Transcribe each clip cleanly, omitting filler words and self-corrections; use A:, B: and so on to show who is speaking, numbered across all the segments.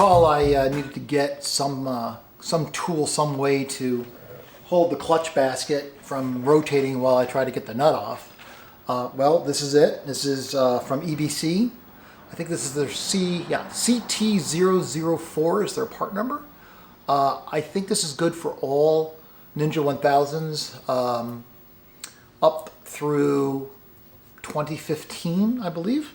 A: recall I needed to get some tool, some way to hold the clutch basket from rotating while I try to get the nut off. Well, this is it. This is from EBC. I think this is their CT004 is their part number. I think this is good for all Ninja 1000s up through 2015, I believe.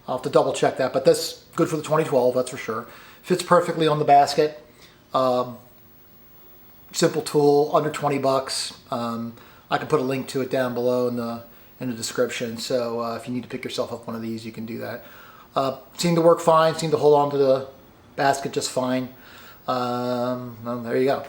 A: I'll have to double check that, but that's good for the 2012, that's for sure. Fits perfectly on the basket. Simple tool, under 20 bucks. I can put a link to it down below in the description. So if you need to pick yourself up one of these, you can do that. Seemed to work fine. Seemed to hold on to the basket just fine. Well, there you go.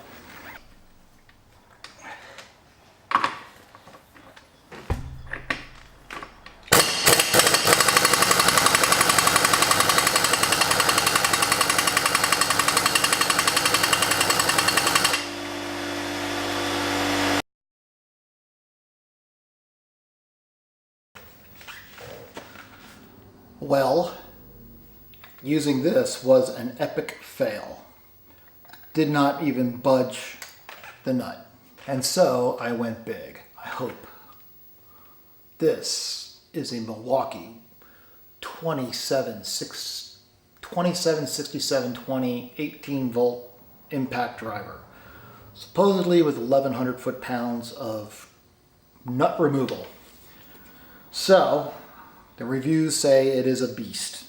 A: Well, using this was an epic fail. Did not even budge the nut. And so I went big, I hope. This is a Milwaukee 276720 18 volt impact driver. Supposedly with 1100 foot-pounds of nut removal. So, the reviews say it is a beast.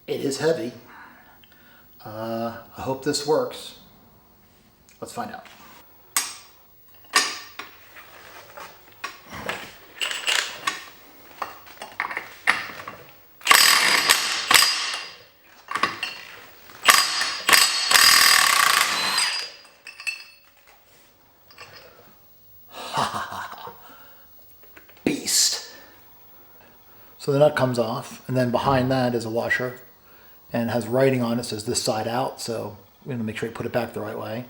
A: It is heavy. I hope this works. Let's find out. Beast. So the nut comes off, and then behind that is a washer, and it has writing on it that says this side out, so we're going to make sure you put it back the right way. And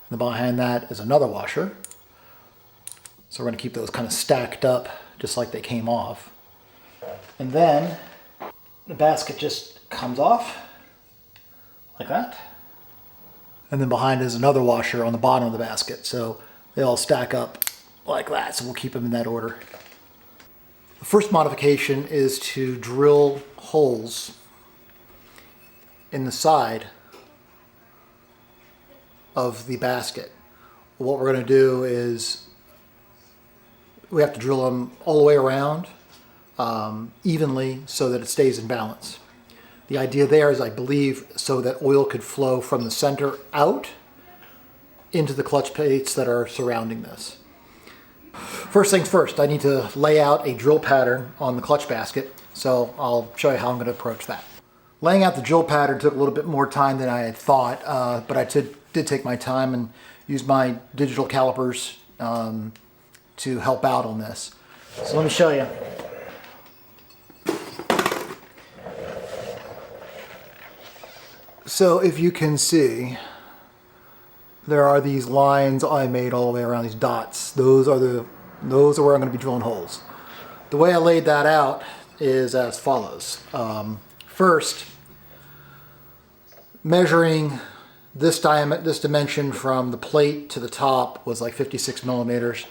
A: then behind that is another washer. So we're going to keep those kind of stacked up just like they came off. And then the basket just comes off like that. And then behind is another washer on the bottom of the basket, so they all stack up like that, so we'll keep them in that order. The first modification is to drill holes in the side of the basket. What we're going to do is we have to drill them all the way around evenly so that it stays in balance. The idea there is, I believe, so that oil could flow from the center out into the clutch plates that are surrounding this. First things first, I need to lay out a drill pattern on the clutch basket, so I'll show you how I'm going to approach that. Laying out the drill pattern took a little bit more time than I had thought, but I did take my time and use my digital calipers to help out on this. So let me show you. So if you can see, there are these lines I made all the way around, these dots. Those are where I'm going to be drilling holes. The way I laid that out is as follows. First, measuring this dimension from the plate to the top was like 56 millimeters,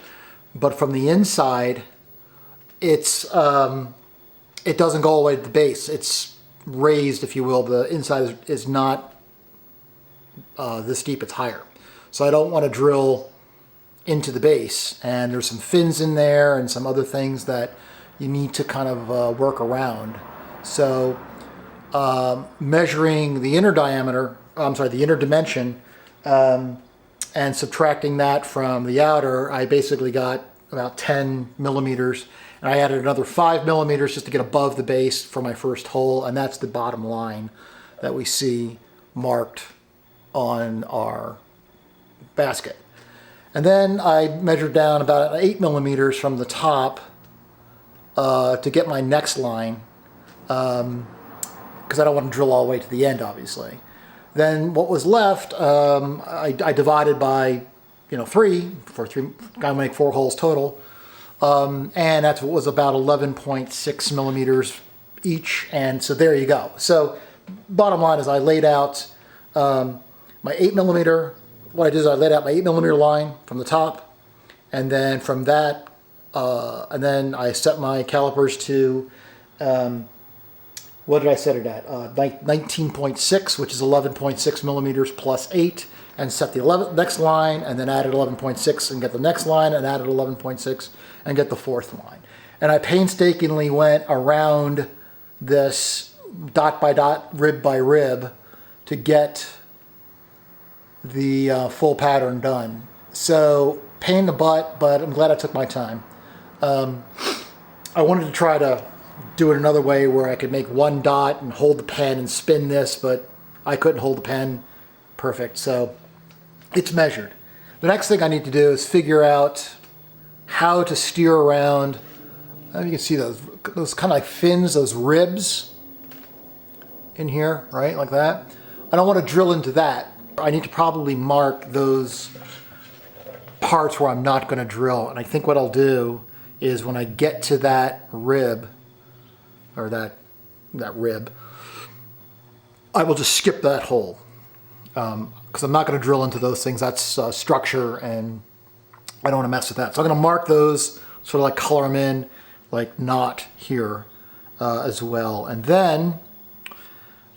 A: but from the inside, it doesn't go all the way to the base. It's raised, if you will. The inside is not this deep, it's higher. So I don't want to drill into the base, and there's some fins in there and some other things that you need to kind of work around. So measuring the inner diameter, the inner dimension, and subtracting that from the outer, I basically got about 10 millimeters, and I added another 5 millimeters just to get above the base for my first hole, and that's the bottom line that we see marked on our basket. And then I measured down about 8 millimeters from the top to get my next line, because I don't want to drill all the way to the end, obviously. Then what was left, I divided by 3, gotta make 4 holes total, and that's what was about 11.6 millimeters each, and so there you go. So bottom line is I laid out my 8mm. What I did is I laid out my 8mm line from the top, and then from that, and then I set my calipers to, what did I set it at? 19.6, which is 11.6 millimeters plus 8, and set the next line, and then added 11.6 and get the next line, and added 11.6 and get the fourth line. And I painstakingly went around this dot by dot, rib by rib, to get the full pattern done. So pain in the butt, but I'm glad I took my time. I wanted to try to do it another way where I could make one dot and hold the pen and spin this, but I couldn't hold the pen perfect, so it's measured. The next thing I need to do is figure out how to steer around. I don't know if you can see those kind of like fins, those ribs in here, right, like that. I don't want to drill into that. I need to probably mark those parts where I'm not going to drill, and I think what I'll do is when I get to that rib, or that rib, I will just skip that hole, because I'm not going to drill into those things. That's structure, and I don't want to mess with that. So I'm going to mark those, sort of like color them in, like not here as well. And then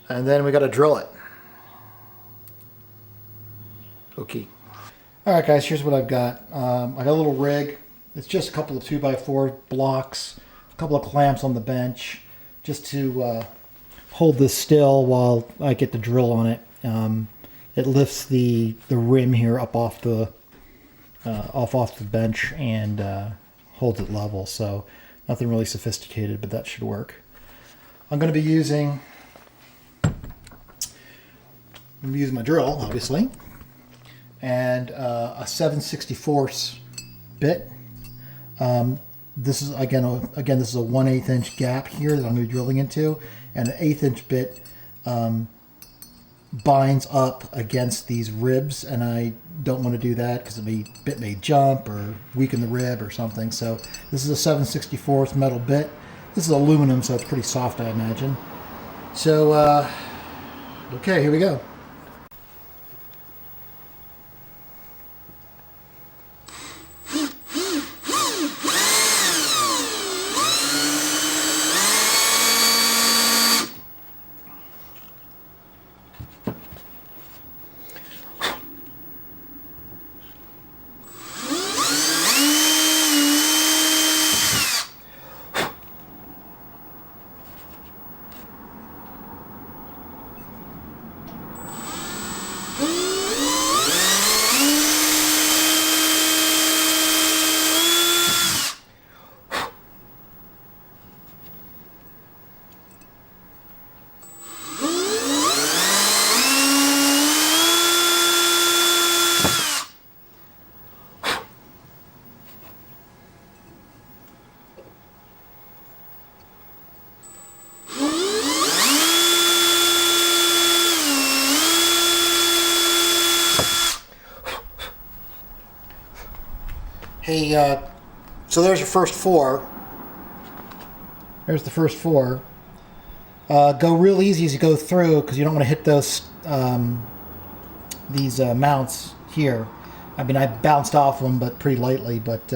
A: we got to drill it. Okay. All right, guys, here's what I've got. I got a little rig. It's just a couple of 2x4 blocks, a couple of clamps on the bench, just to hold this still while I get the drill on it. It lifts the rim here up off the bench and holds it level. So nothing really sophisticated, but that should work. I'm going to be using my drill, obviously, and a 7/64 bit. This is again this is a 1/8 inch gap here that I'm going to be drilling into, and an 1/8 inch bit binds up against these ribs, and I don't want to do that because the bit may jump or weaken the rib or something. So this is a 7/64 metal bit. This is aluminum, so it's pretty soft, I imagine. So okay, here we go. Hey, so there's your first four. There's the first four. Go real easy as you go through, because you don't want to hit those these mounts here. I mean, I bounced off them, but pretty lightly. But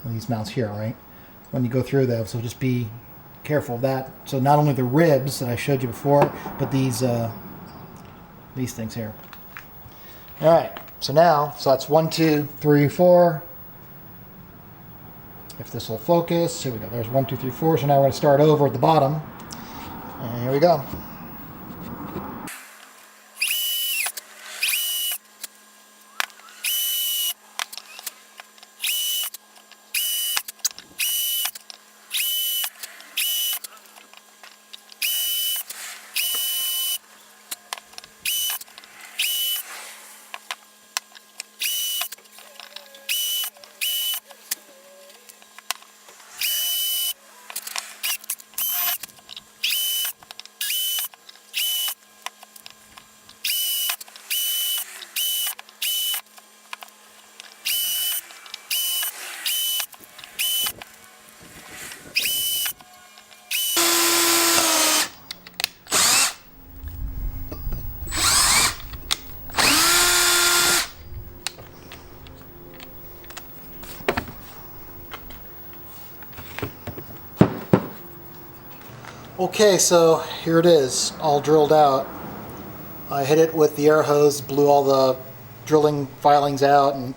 A: these mounts here, right? When you go through them, so just be careful of that. So not only the ribs that I showed you before, but these things here. All right. So that's 1, 2, 3, 4. If this will focus, here we go. There's 1, 2, 3, 4. So now we're going to start over at the bottom. And here we go. Okay, so here it is, all drilled out. I hit it with the air hose, blew all the drilling filings out, and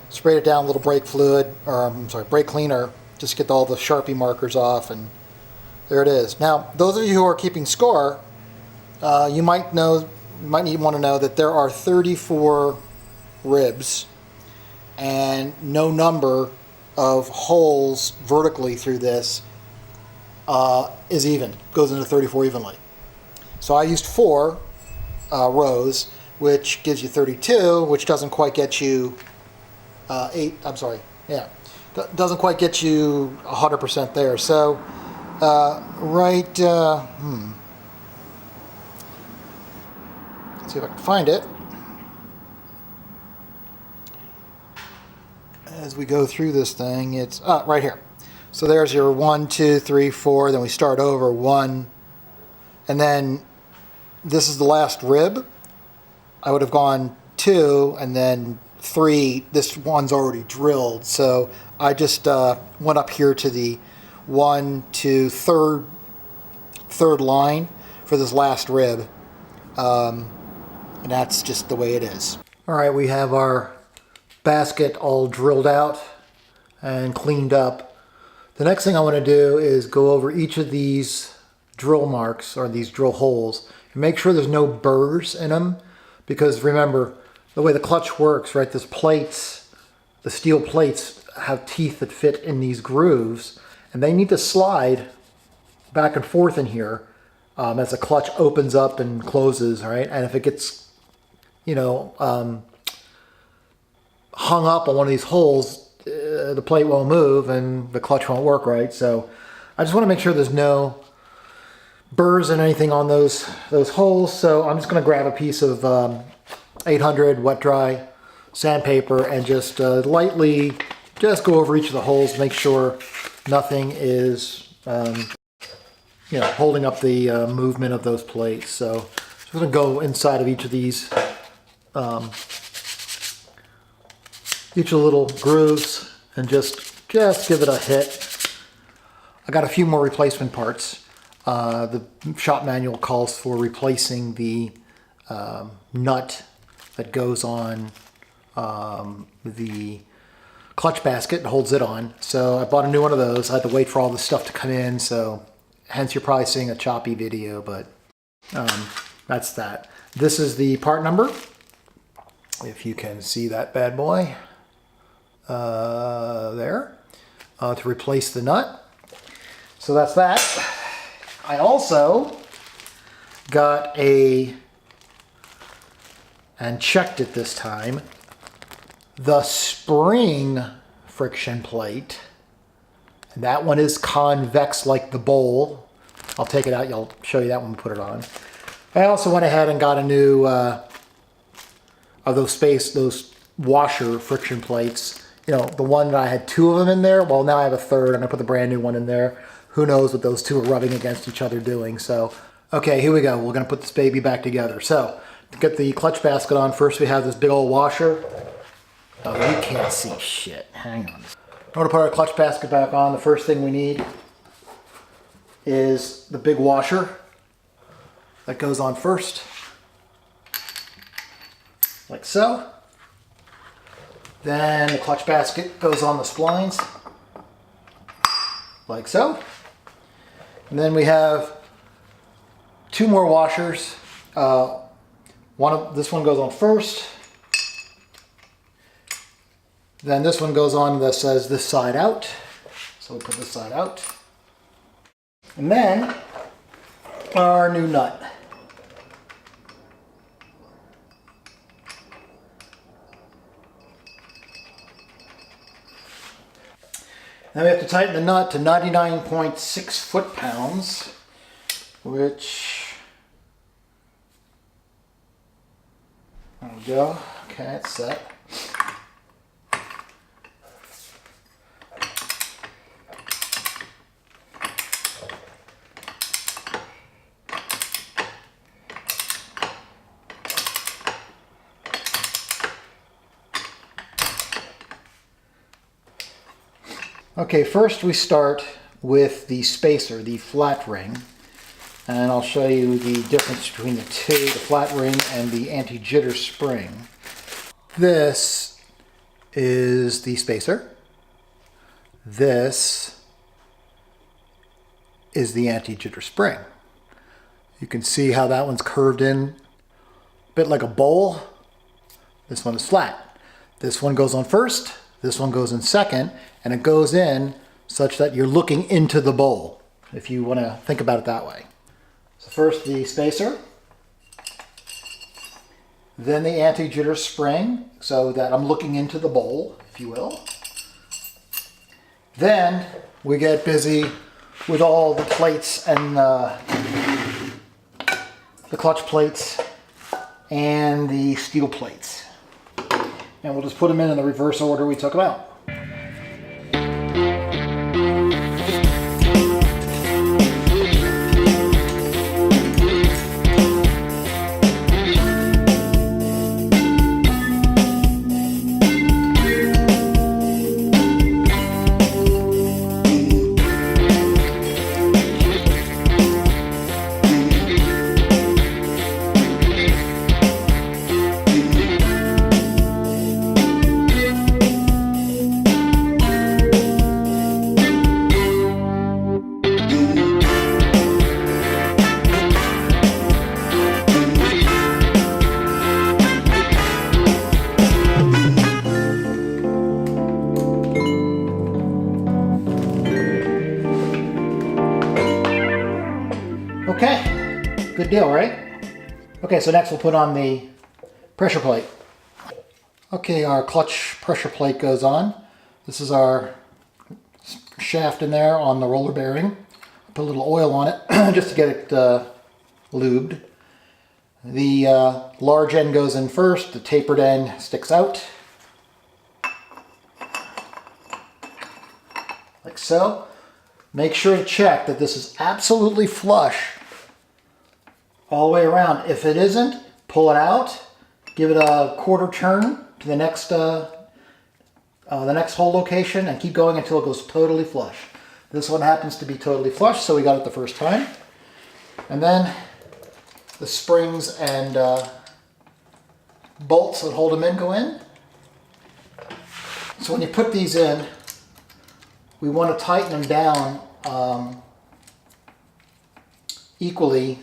A: sprayed it down with a little brake fluid, or I'm sorry, brake cleaner, just to get all the Sharpie markers off, and there it is. Now, those of you who are keeping score, you might want to know that there are 34 ribs and no number of holes vertically through this is even, goes into 34 evenly. So I used 4 rows, which gives you 32, which doesn't quite get you doesn't quite get you 100% there. So let's see if I can find it as we go through this thing. It's right here. So there's your 1, 2, 3, 4. Then we start over 1, and then this is the last rib. I would have gone 2 and then 3. This one's already drilled, so I just went up here to the 1, 2, third line for this last rib, and that's just the way it is. All right, we have our basket all drilled out and cleaned up. The next thing I want to do is go over each of these drill marks, or these drill holes, and make sure there's no burrs in them, because remember, the way the clutch works, right, this plates, the steel plates have teeth that fit in these grooves, and they need to slide back and forth in here as the clutch opens up and closes, right? And if it gets, hung up on one of these holes, the plate won't move and the clutch won't work right. So I just want to make sure there's no burrs and anything on those holes. So I'm just going to grab a piece of 800 wet dry sandpaper and just lightly just go over each of the holes, make sure nothing is holding up the movement of those plates. So I'm going to go inside of each of these each of the little grooves and just give it a hit. I got a few more replacement parts. The shop manual calls for replacing the nut that goes on the clutch basket and holds it on. So I bought a new one of those. I had to wait for all this stuff to come in, so hence you're probably seeing a choppy video, but that's that. This is the part number, if you can see that bad boy there, to replace the nut. So that's that. I also got and checked it this time, the spring friction plate. And that one is convex like the bowl. I'll take it out, I'll show you that when we put it on. I also went ahead and got a new of those washer friction plates. The one that I had 2 of them in there, well, now I have a third, and I put the brand new one in there. Who knows what those 2 are rubbing against each other doing. So, okay, here we go. We're gonna put this baby back together. So, to get the clutch basket on, first we have this big old washer. Oh, you can't see shit. Hang on. In order to put our clutch basket back on, the first thing we need is the big washer that goes on first, like so. Then the clutch basket goes on the splines, like so. And then we have 2 more washers. This one goes on first. Then this one goes on that says this side out. So we put this side out. And then our new nut. Now we have to tighten the nut to 99.6 foot-pounds, which, there we go. Okay, it's set. Okay, first we start with the spacer, the flat ring. And I'll show you the difference between the two, the flat ring and the anti-jitter spring. This is the spacer. This is the anti-jitter spring. You can see how that one's curved in a bit like a bowl. This one is flat. This one goes on first, this one goes in second, and it goes in such that you're looking into the bowl, if you want to think about it that way. So first the spacer, then the anti-jitter spring, so that I'm looking into the bowl, if you will. Then we get busy with all the plates and the clutch plates and the steel plates. And we'll just put them in the reverse order we took them out. Okay, good deal, right? Okay, so next we'll put on the pressure plate. Okay, our clutch pressure plate goes on. This is our shaft in there on the roller bearing. Put a little oil on it just to get it lubed. The large end goes in first, the tapered end sticks out. Like so. Make sure to check that this is absolutely flush all the way around. If it isn't, pull it out, give it a quarter turn to the next hole location, and keep going until it goes totally flush. This one happens to be totally flush, so we got it the first time. And then the springs and bolts that hold them in go in. So when you put these in, we want to tighten them down equally,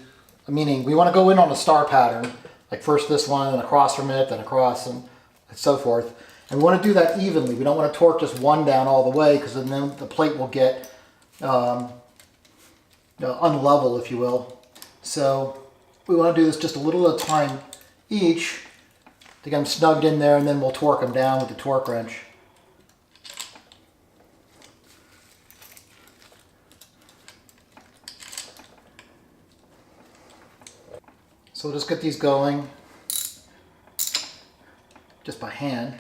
A: meaning we want to go in on a star pattern, like first this one and across from it, then across and so forth. And we want to do that evenly. We don't want to torque just one down all the way, because then the plate will get unlevel, if you will. So we want to do this just a little at a time each to get them snugged in there, and then we'll torque them down with the torque wrench. So we'll just get these going just by hand.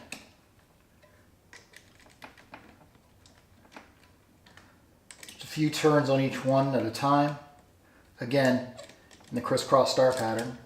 A: Just a few turns on each one at a time. Again, in the crisscross star pattern.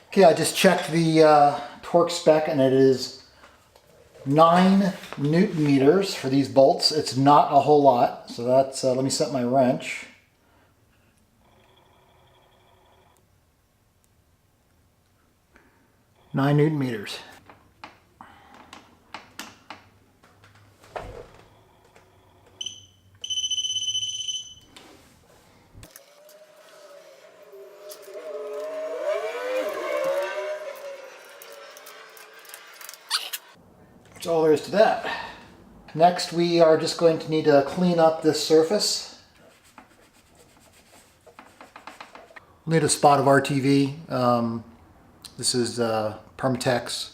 A: Okay, I just checked the torque spec, and it is 9 Newton meters for these bolts. It's not a whole lot, so that's, let me set my wrench. Nine Newton meters. That's all there is to that. Next, we are just going to need to clean up this surface. We'll need a spot of RTV. This is Permatex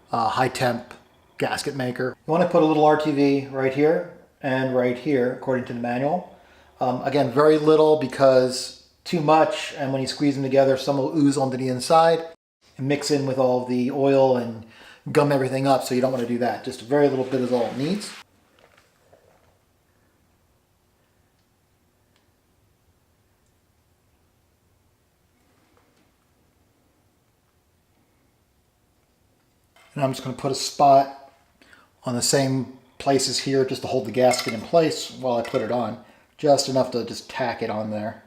A: high temp gasket maker. You want to put a little RTV right here and right here, according to the manual. Again, very little, because too much, and when you squeeze them together, some will ooze onto the inside and mix in with all the oil and gum everything up, so you don't want to do that. Just a very little bit is all it needs. And I'm just going to put a spot on the same places here just to hold the gasket in place while I put it on. Just enough to just tack it on there.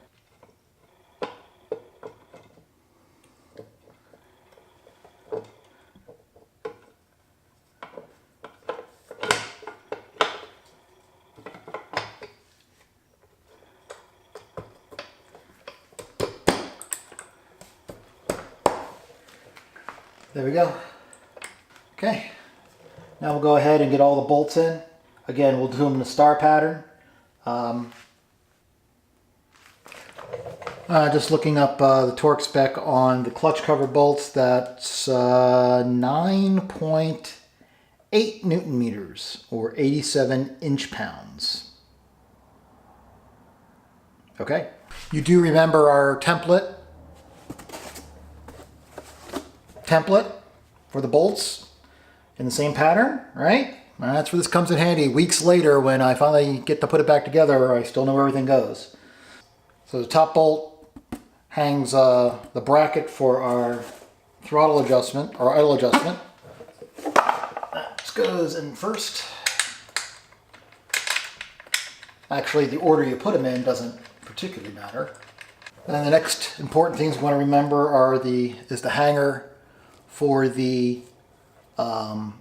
A: There we go. Okay, now we'll go ahead and get all the bolts in. Again, we'll do them in a star pattern. Just looking up the torque spec on the clutch cover bolts, that's 9.8 Newton meters or 87 inch-pounds. Okay, you do remember our template for the bolts in the same pattern, right? That's where this comes in handy. Weeks later, when I finally get to put it back together, I still know where everything goes. So the top bolt hangs the bracket for our throttle adjustment, or idle adjustment. That goes in first. Actually, the order you put them in doesn't particularly matter. And the next important things we want to remember is the hanger for the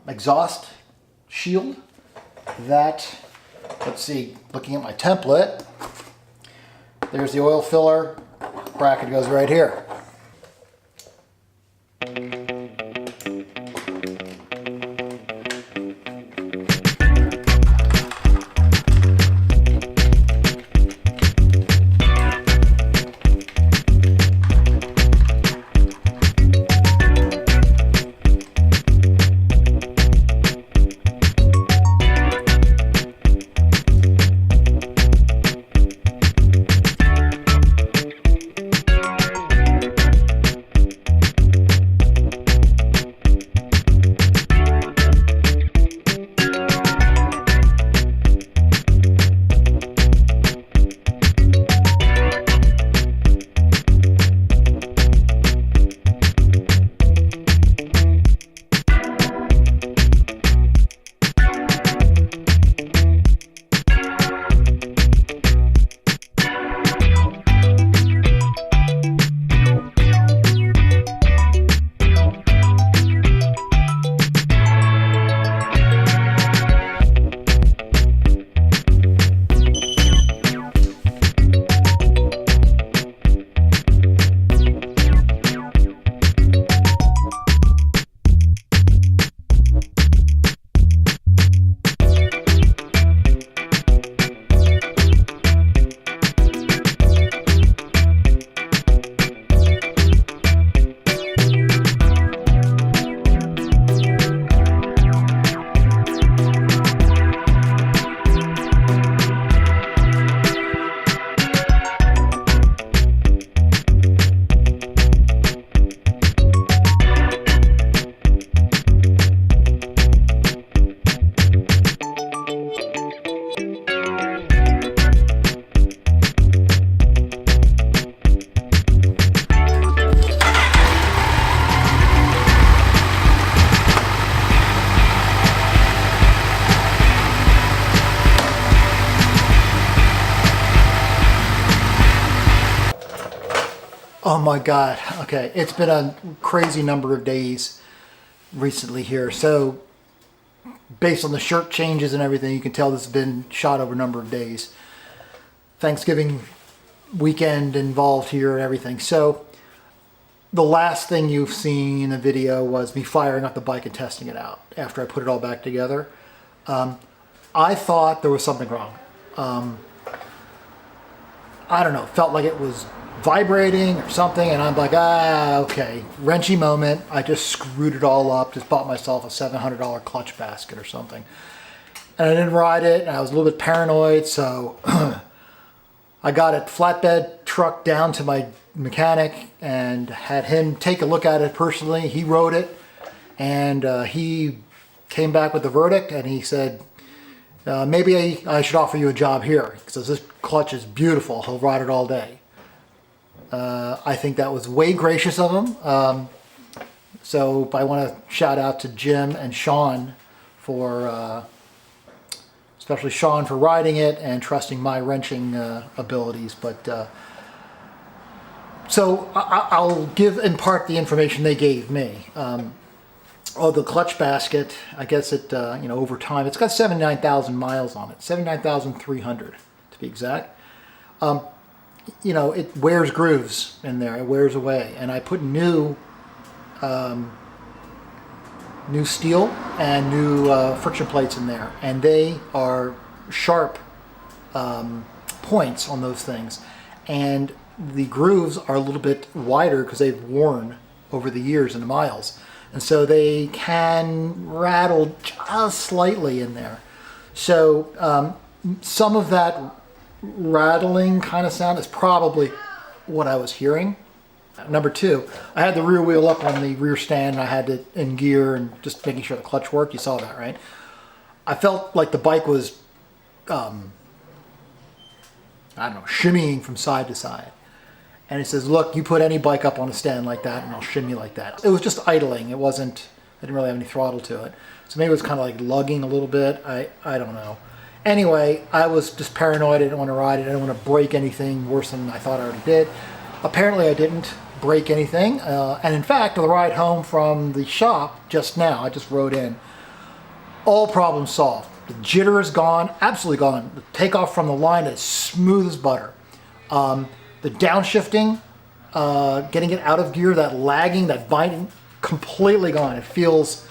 A: exhaust shield. That, let's see, looking at my template, there's the oil filler. Bracket goes right here. Oh my God. Okay, it's been a crazy number of days recently here. So based on the shirt changes and everything, you can tell this has been shot over a number of days. Thanksgiving weekend involved here and everything. So the last thing you've seen in the video was me firing up the bike and testing it out after I put it all back together. I thought there was something wrong. I don't know, felt like it was vibrating or something, and I'm like, okay, wrenchy moment. I just screwed it all up, just bought myself a $700 clutch basket or something. And I didn't ride it, and I was a little bit paranoid, so I got a flatbed truck down to my mechanic and had him take a look at it personally. He rode it, and he came back with the verdict, and he said, maybe I should offer you a job here, because this clutch is beautiful. He'll ride it all day. I think that was way gracious of him. So I want to shout out to Jim and Sean for, especially Sean for riding it and trusting my wrenching abilities. But so I'll give in part the information they gave me. The clutch basket, I guess it, over time, it's got 79,000 miles on it, 79,300 to be exact. It wears grooves in there, it wears away. And I put new steel and new friction plates in there, and they are sharp points on those things. And the grooves are a little bit wider because they've worn over the years and the miles. And so they can rattle just slightly in there. So some of that rattling kind of sound is probably what I was hearing. Number two, I had the rear wheel up on the rear stand and I had it in gear and just making sure the clutch worked. You saw that, right? I felt like the bike was, shimmying from side to side. And he says, look, you put any bike up on a stand like that and I'll shimmy like that. It was just idling. It wasn't, I didn't really have any throttle to it. So maybe it was kind of like lugging a little bit. I don't know. Anyway, I was just paranoid. I didn't want to ride it. I didn't want to break anything worse than I thought I already did. Apparently I didn't break anything. And in fact, the ride home from the shop just now, I just rode in, all problems solved. The jitter is gone, absolutely gone. The takeoff from the line is smooth as butter. The downshifting, getting it out of gear, that lagging, that binding, completely gone. It feels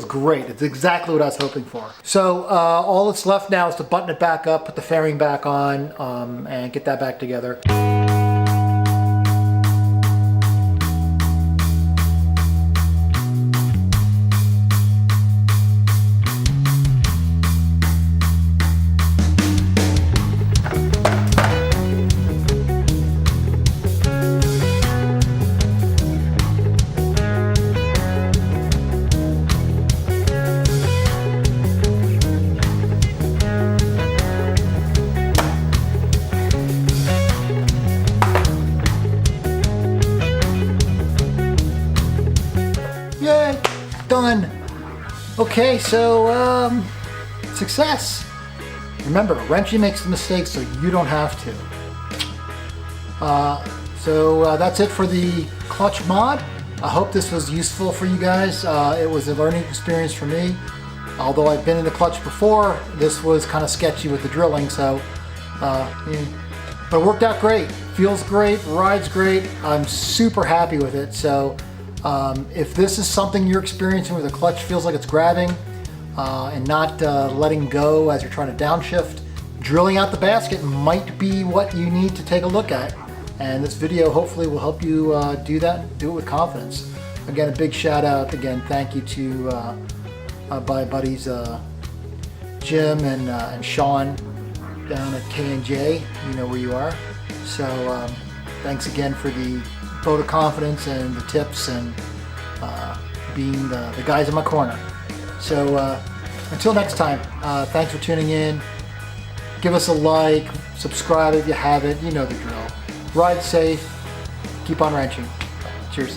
A: great. It's exactly what I was hoping for. So all that's left now is to button it back up, put the fairing back on, and get that back together. Yay, done. Okay, so success. Remember, Wrenchie makes the mistakes so you don't have to. So that's it for the clutch mod. I hope this was useful for you guys. It was a learning experience for me. Although I've been in the clutch before, this was kind of sketchy with the drilling, so but it worked out great. Feels great, rides great. I'm super happy with it. So if this is something you're experiencing where the clutch feels like it's grabbing and not letting go as you're trying to downshift, drilling out the basket might be what you need to take a look at. And this video hopefully will help you do that, do it with confidence. Again, a big shout out, again, thank you to my buddies Jim and Sean down at K&J, you know where you are. So thanks again for the vote of confidence and the tips and being the guys in my corner. So until next time, thanks for tuning in. Give us a like, subscribe if you haven't, you know the drill. Ride safe, keep on wrenching. Cheers.